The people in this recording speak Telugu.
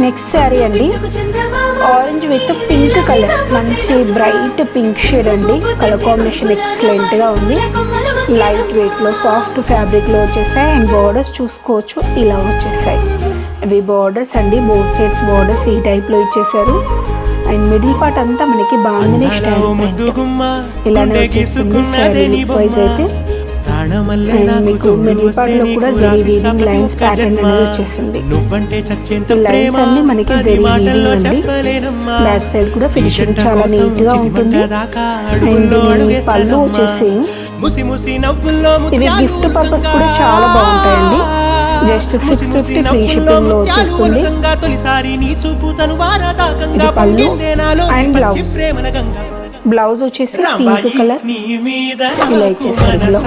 నెక్స్ట్ శారీ అండి, ఆరెంజ్ విత్ పింక్ కలర్, మంచి బ్రైట్ పింక్ షేడ్ అండి. కలర్ కాంబినేషన్ ఎక్సలెంట్గా ఉంది. లైట్ వెయిట్లో సాఫ్ట్ ఫ్యాబ్రిక్లో వచ్చేసాయి. అండ్ బార్డర్స్ చూసుకోవచ్చు, ఇలా వచ్చేసాయి. ఇవి బార్డర్స్ అండి, బోత్ సైడ్స్ బార్డర్స్ ఈ టైప్లో ఇచ్చేసారు. అండ్ మిడిల్ పార్ట్ అంతా మనకి బాగుంది స్టైల్ ఇలానే వచ్చేస్తుంది. శారీ లుక్ వైజ్ అయితే అండ్ మీకు మిడిల్ పార్ట్ లో కూడా జరీ వీవింగ్ లైన్స్ ప్యాటర్న్ అనేది వచ్చేసింది. ఈ లైన్స్ అన్ని మనకి జరీ వీవింగ్ అండి. బ్యాక్ సైడ్ కూడా ఫినిషింగ్ చాలా నీట్ గా ఉంటుంది. అండ్ పళ్ళు వచ్చేసి ఇవి గిఫ్ట్ పర్పస్ కూడా చాలా బాగుంటాయండి. జస్ట్ 650 ఫ్రీ షిప్పింగ్ లో వచ్చేస్తుంది. ఇది పళ్ళు అండ్ బ్లౌజ్ వచ్చేసి పింక్ కలర్ ఇలా ఇచ్చేసారు బ్లౌజ్.